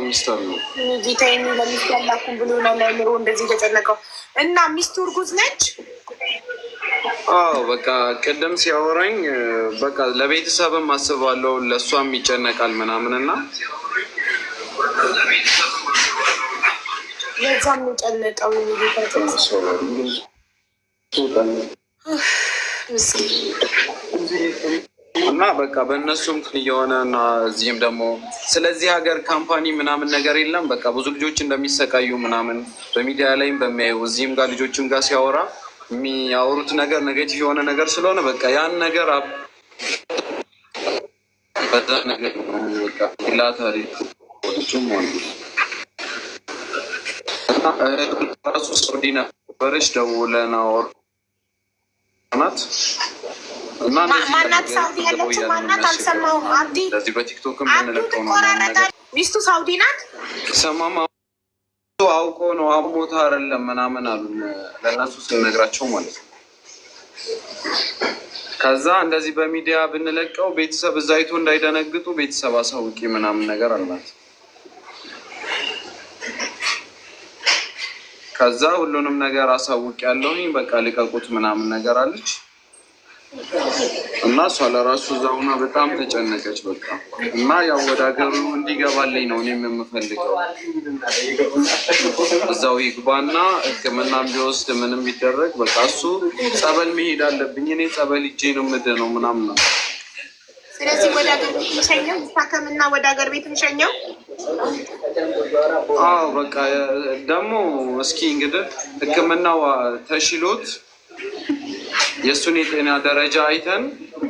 ሚስት አለው። ጌታዬን ለሚስት ያላኩም ብሎ ነው ለምሮ እንደዚህ ተጨነቀው እና ሚስቱ እርጉዝ ነች። በቃ ቅድም ሲያወራኝ በቃ ለቤተሰብም አስባለሁ ለእሷም ይጨነቃል ምናምን እና ለዛም የጨነቀው እና በቃ በእነሱም እየሆነ እና እዚህም ደግሞ ስለዚህ ሀገር ካምፓኒ ምናምን ነገር የለም። በቃ ብዙ ልጆች እንደሚሰቃዩ ምናምን በሚዲያ ላይም በሚያዩ እዚህም ጋር ልጆችም ጋር ሲያወራ የሚያወሩት ነገር ኔጌቲቭ የሆነ ነገር ስለሆነ በቃ ያን ነገር በዛ ነገር በቃ ላታሪ ሆኑ ራሱ ሳውዲ ነበረች ደውለን አወራናት እና ማናት ሳውዲ ያለችው ማናት? አልሰማሁም። አብዲ ለዚህ በቲክቶክ ሚስቱ ሳውዲ ናት። ሰማማ አውቆ ነው አሞታ አይደለም ምናምን አሉ ለእነሱ ስንነግራቸው ማለት ነው። ከዛ እንደዚህ በሚዲያ ብንለቀው ቤተሰብ እዛ አይቶ እንዳይደነግጡ ቤተሰብ አሳውቂ ምናምን ነገር አላት። ከዛ ሁሉንም ነገር አሳውቅ ያለውኝ በቃ ልቀቁት ምናምን ነገር አለች እና እሷ ለራሱ እዛውና በጣም ተጨነቀች። በቃ እና ያው ወደ ሀገሩ እንዲገባልኝ ነው እኔም የምፈልገው። እዛው ይግባና ሕክምናም ቢወስድ ምንም ቢደረግ በቃ እሱ ጸበል መሄድ አለብኝ እኔ ጸበል ሂጄ ነው የምድነው ምናምን ነው። ስለዚህ ወደ ሀገር ቤት እንሸኘው፣ ይታከምና ወደ ሀገር ቤት እንሸኘው። አዎ በቃ ደግሞ እስኪ እንግዲህ ሕክምናው ተሽሎት የእሱን የጤና ደረጃ አይተን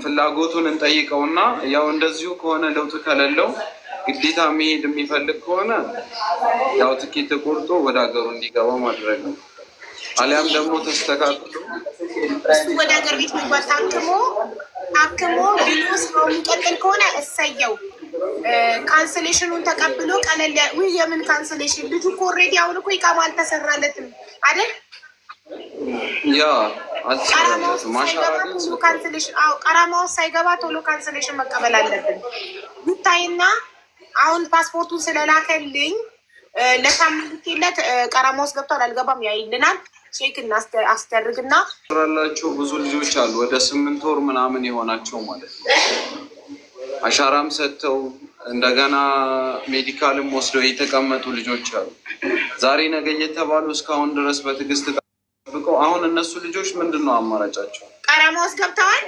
ፍላጎቱን እንጠይቀውና ያው እንደዚሁ ከሆነ ለውጥ ከሌለው ግዴታ መሄድ የሚፈልግ ከሆነ ያው ትኬት ተቆርጦ ወደ ሀገሩ እንዲገባ ማድረግ ነው። አሊያም ደግሞ ተስተካክሎ እሱ ወደ ሀገር ቤት መግባት አክሞ ብሎ ስራው የሚቀጥል ከሆነ እሰየው። ካንስሌሽኑን ተቀብሎ ቀለል የምን ካንስሌሽን? ልጁ እኮ ኦልሬዲ አሁን እኮ ይቃማ አልተሰራለትም አይደል? ያ ቀራማው ሳይገባ ቶሎ ካንስሌሽን መቀበል አለብን። ይታይና አሁን ፓስፖርቱን ስለላከልኝ ለሳምንት ቀራማ ውስጥ ገብቷል አልገባም ያይልናል። ቼክ አስደርግና ራላቸው ብዙ ልጆች አሉ ወደ 8 ወር ምናምን የሆናቸው ማለት ነው። አሻራም ሰጥተው እንደገና ሜዲካልም ወስደው የተቀመጡ ልጆች አሉ። ዛሬ ነገ እየተባሉ እስካሁን ድረስ በትዕግስት ጠብቀው አሁን እነሱ ልጆች ምንድን ነው አማራጫቸው? ቀራማ ውስጥ ገብተዋል።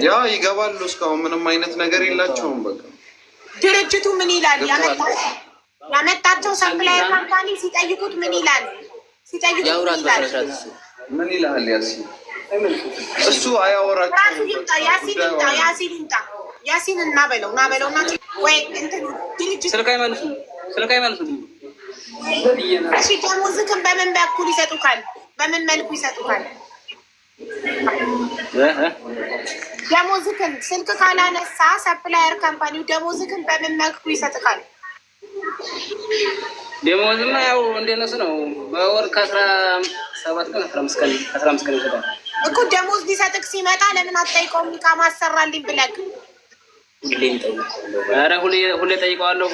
ያ ይገባሉ። እስካሁን ምንም አይነት ነገር የላቸውም። በቃ ድርጅቱ ምን ይላል? ያመጣቸው ሰፕላየር ካምፓኒ ሲጠይቁት ምን ይላል? ምን ይላል? እሱ አያወራቸው። ራሱ ይምጣ፣ ያሲን ይምጣ። ያሲን እና በለው እና ወይ እንትን ድርጅቱ ስልክ አይመልሱም። እሺ ደሞዝክን በምን በኩል ይሰጡካል? በምን መልኩ ይሰጡካል? ደሞዝክን ስልክ ካላነሳ ሰፕላየር ካምፓኒው ደሞዝክን በምን መልኩ ይሰጡካል? ደሞዝማ ያው እንደነሱ ነው። በወር ከ17 ቀን 15 ቀን ይሰጣል እኮ። ደሞዝ ሊሰጥክ ሲመጣ ለምን አትጠይቀውም? ኢቃማ አሰራልኝ ብለህ ኧረ ሁሌ ጠይቀዋለሁ።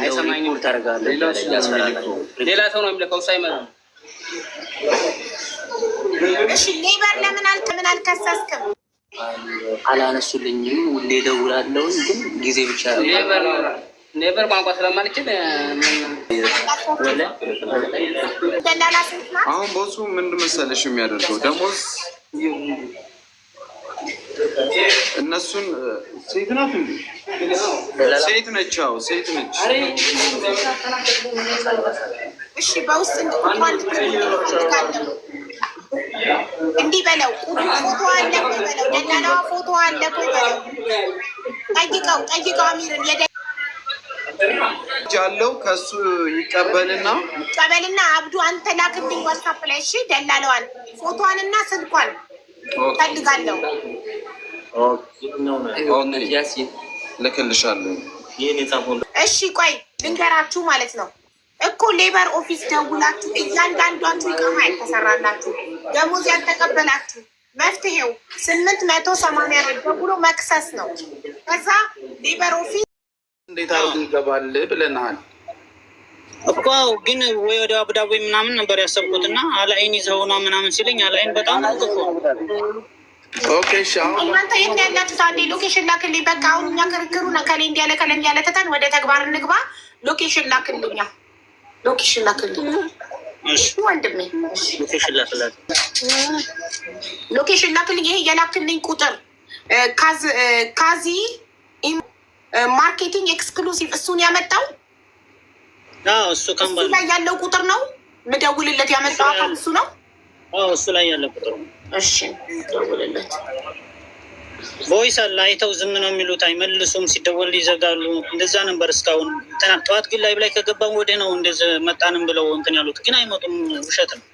አይሰማኝም። ሌላ ሰው ነው የሚልከው እሱ አይመጣም። እሺ ሌበር ለምን አልከሰስክም? አላነሱልኝም። ሁሌ እደውላለሁ ግን ጊዜ ብቻ ሌበር ቋንቋ ስለማልችል ደላላ ስንት ናት? አሁን ቦሱ ምንድን መሰለሽ የሚያደርገው ደሞዝ እነሱን ሴት ናት እንዴ? ሴት ነች። አዎ ሴት ነች። እሺ በውስጥ እንድትፈልጋለሁ እንዲህ በለው። ፎቶ አለ እኮ በለው። ደላላዋ ፎቶ አለ እኮ በለው። ጠይቀው አሚርን ያለው ከሱ ይቀበልና አብዱ አንተ ላክልኝ ዋትሳፕ ላይ እሺ። ደላለዋን ፎቶዋንና ስልኳን ፈልጋለሁ። ልክልሻለሁ። እሺ ቆይ ልንገራችሁ ማለት ነው እኮ ሌበር ኦፊስ ደውላችሁ እያንዳንዷችሁ ይቃማ ያልተሰራላችሁ ደሞዝ ያልተቀበላችሁ መፍትሄው 880 ደውሎ መክሰስ ነው። ከዛ ሌበር ኦፊስ እንዴት አድርጎ ይገባል ብለናል እኮ ግን ወይ ወደ አቡዳቢ ምናምን ነበር ያሰብኩት እና አላይን ይዘውና ምናምን ሲለኝ አላይን በጣም እኮ ኦኬ እሺ። አሁን እናንተ የት ያላችሁ? አንዴ ሎኬሽን ላክልኝ። በቃ አሁን እኛ ክርክሩ ከሌ እንዲያለ ትተን ወደ ተግባር እንግባ። ሎኬሽን ላክልኝ። ወንድሜ ሎኬሽን ላክልኝ። ይሄ የላክልኝ ቁጥር ካዚ ማርኬቲንግ ኤክስክሉሲቭ እሱን ያመጣው እሱ ላይ ያለው ቁጥር ነው። ምደውልለት ያመጣው አካል እሱ ነው። እሱ ላይ ያለው ቁጥር ነው። እሺ ደውልለት። ቮይስ አለ አይተው ዝም ነው የሚሉት፣ አይመልሱም። ሲደወል ይዘጋሉ። እንደዛ ነበር እስካሁን። ጠዋት ግን ላይ ከገባን ወዲህ ነው እንደዚህ መጣንም ብለው እንትን ያሉት፣ ግን አይመጡም። ውሸት ነው።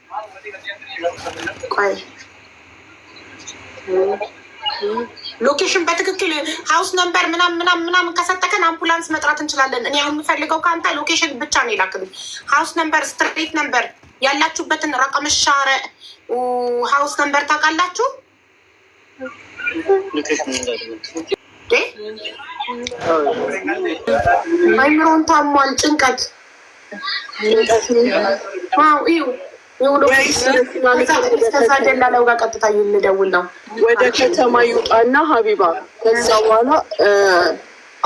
ሎኬሽን በትክክል ሀውስ ነምበር ምናምን ከሰጠከን አምቡላንስ መጥራት እንችላለን። እኔ አሁን የምፈልገው ከአንተ ሎኬሽን ብቻ ነው የላክልኝ። ሀውስ ነምበር፣ ስትሬት ነምበር፣ ያላችሁበትን ረቀም ሻረ ሀውስ ነምበር ታውቃላችሁ? አይምሮን ታሟል። ጭንቀት ከዛ ደላላው ጋር ቀጥታ ልደውል ነው። ወደ ከተማ ይውጣና ሀቢባ ከዛ በኋላ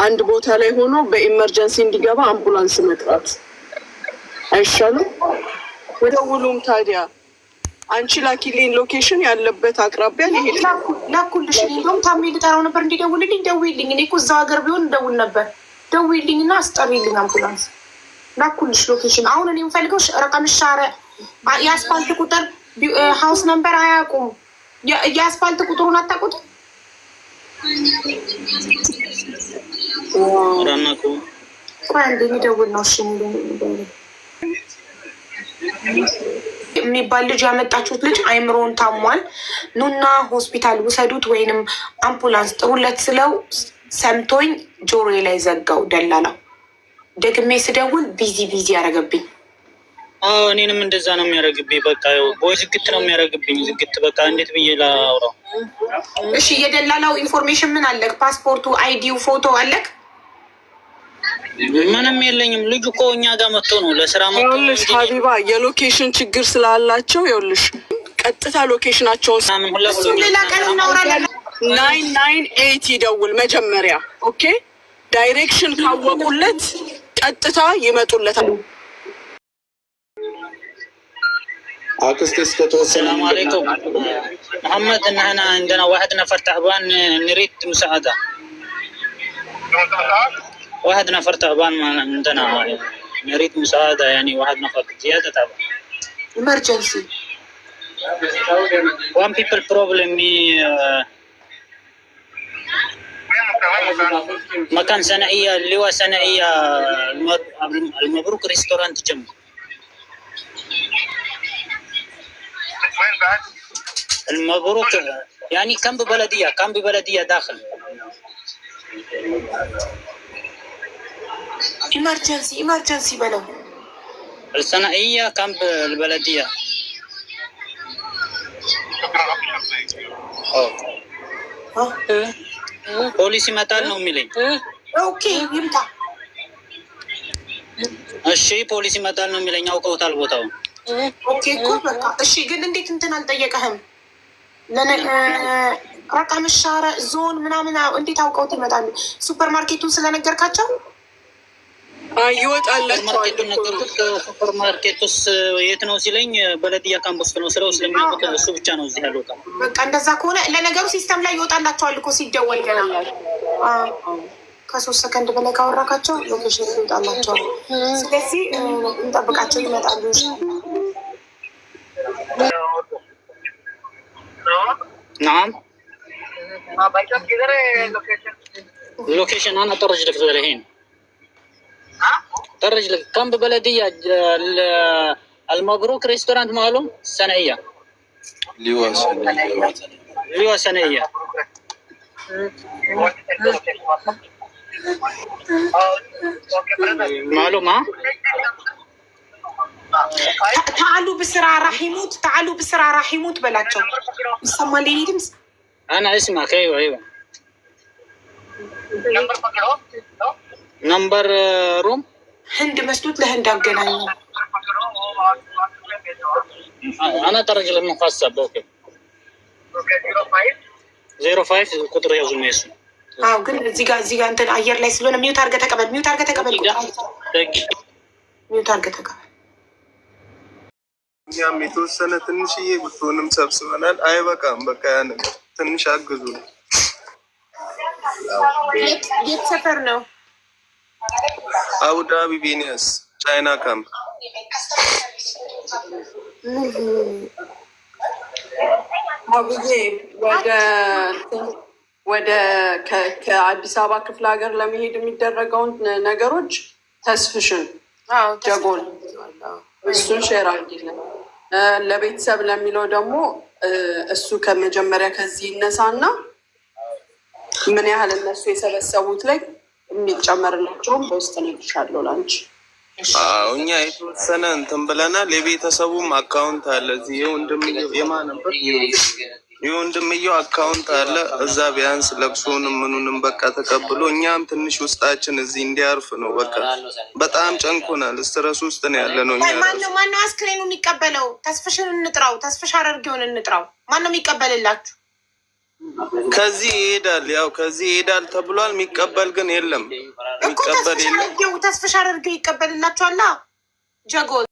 አንድ ቦታ ላይ ሆኖ በኢመርጀንሲ እንዲገባ አምቡላንስ መጥራት አይሻልም? ወደ ውሉም ታዲያ አንቺ ላኪልኝ ሎኬሽን ያለበት አቅራቢያ ሊሄድ ላኩልሽ። እንደውም ታሜ ልጠራው ነበር እንዲደውልልኝ። ደውይልኝ። እኔ እኮ እዛው ሀገር ቢሆን ደውል ነበር። ደውይልኝ እና አስጠሪልኝ አምቡላንስ። ላኩልሽ ሎኬሽን። አሁን እኔ የምፈልገው ረቀም ሻረ የአስፋልት ቁጥር ሀውስ ነምበር አያውቁም። የአስፋልት ቁጥሩን አታውቁትም? ቆይ አንዴ የሚደውል ነው። እሺ የሚባል ልጅ ያመጣችሁት ልጅ አይምሮን ታሟል፣ ኑና ሆስፒታል ውሰዱት ወይንም አምቡላንስ ጥሩለት ስለው ሰምቶኝ ጆሮዬ ላይ ዘጋው ደላላው። ደግሜ ስደውል ቢዚ ያደረገብኝ። እኔንም እንደዛ ነው የሚያደርግብኝ። በቃ ቦይ ዝግት ነው የሚያደርግብኝ። ዝግት በቃ እንዴት ብዬ ላውራው? እሺ የደላላው ኢንፎርሜሽን ምን አለክ? ፓስፖርቱ፣ አይዲው፣ ፎቶ አለክ? ምንም የለኝም። ልጁ እኮ እኛ ጋር መጥቶ ነው ለስራ መጥቶ። ይኸውልሽ ሀቢባ የሎኬሽን ችግር ስላላቸው ይኸውልሽ ቀጥታ ሎኬሽናቸውን ሌላ ቀን እናውራለን። 998 ይደውል መጀመሪያ። ኦኬ ዳይሬክሽን ካወቁለት ቀጥታ ይመጡለታል። السلام عليكم محمد. نحن عندنا واحد نفر تعبان نريد مساعدة. واحد نفر تعبان عندنا نريد مساعدة، يعني واحد نفر زيادة تعبان. emergency. One people problem مكان صناعية، اللواء صناعية المبروك ريستورانت جنب. المبروك يعني كم ببلدية داخل. emergency بلو. الصناعية كم بالبلدية. ፖሊስ ይመጣል ነው የሚለኝ። ኦኬ ይምጣ። እሺ ፖሊስ ይመጣል ነው የሚለኝ። አውቀውታል ቦታውን። ኦኬ እኮ በቃ እሺ። ግን እንዴት እንትን አልጠየቀህም? ረቀም ሻረ ዞን ምናምን እንዴት አውቀውት ይመጣሉ? ሱፐር ማርኬቱን ስለነገርካቸው ይወጣላቸዋል። ሱፐር ማርኬት ውስጥ የት ነው ሲለኝ በለድያ ካምፕ ውስጥ ነው ስለው ስለሚያውቁት እሱ ብቻ ነው እዚህ ያለው። በቃ እንደዛ ከሆነ ለነገሩ ሲስተም ላይ ይወጣላቸዋል እኮ ሲደወል ገና ከ3 ሰከንድ በላይ ካወራካቸው ሎኬሽን ይወጣላቸዋል። ስለዚህ እንጠብቃቸው፣ ይመጣሉ። نعم لوكيشن انا طرج لك الحين. طرج لك كم ببلدية المبروك ريستورانت معلوم صناعية. لواء صناعية. معلوم ها؟ تعالوا بسرعة راح يموت بلاቸው يسمى لي ድምጽ انا اسمعك. ايوه نمبر روم ህንድ መስሎት ለህንድ አገናኝ። انا ترجع للمخصص. اوكي 05 ቁጥር ያዙ ነው እሱ። ግን እዚህ ጋር እንትን አየር ላይ ስለሆነ ሚውት አድርገህ ተቀበል። ሚውት አድርገህ ተቀበል። እኛም የተወሰነ ትንሽዬ ብትሆንም ሰብስበናል። አይበቃም። በቃ ያ ነገር ትንሽ አግዙ ነው። የት ሰፈር ነው? አቡዳቢ ቤኒያስ ቻይና ካምፕ። አቡዬ ወደ ከአዲስ አበባ ክፍለ ሀገር ለመሄድ የሚደረገውን ነገሮች ተስፍሽን ጀጎል እሱን ሼር አድርጊልን። ለቤተሰብ ለሚለው ደግሞ እሱ ከመጀመሪያ ከዚህ ይነሳና ምን ያህል እነሱ የሰበሰቡት ላይ የሚጨመርላቸውም በውስጥ ነግሻለሁ ላንቺ። እኛ የተወሰነ እንትን ብለናል። የቤተሰቡም አካውንት አለ እዚህ የወንድምየው አካውንት አለ እዛ። ቢያንስ ለቅሶንም ምኑንም በቃ ተቀብሎ እኛም ትንሽ ውስጣችን እዚህ እንዲያርፍ ነው። በቃ በጣም ጨንኮናል። ስትረስ ውስጥ ነው ያለ ነው። ማነው አስክሬኑ የሚቀበለው? ተስፍሽን እንጥራው፣ ተስፍሽ አረርጌውን እንጥራው። ማነው የሚቀበልላችሁ? ከዚህ ይሄዳል፣ ያው ከዚህ ይሄዳል ተብሏል። የሚቀበል ግን የለም። ተስፍሽ አረርጌው ይቀበልላችኋላ ጀጎል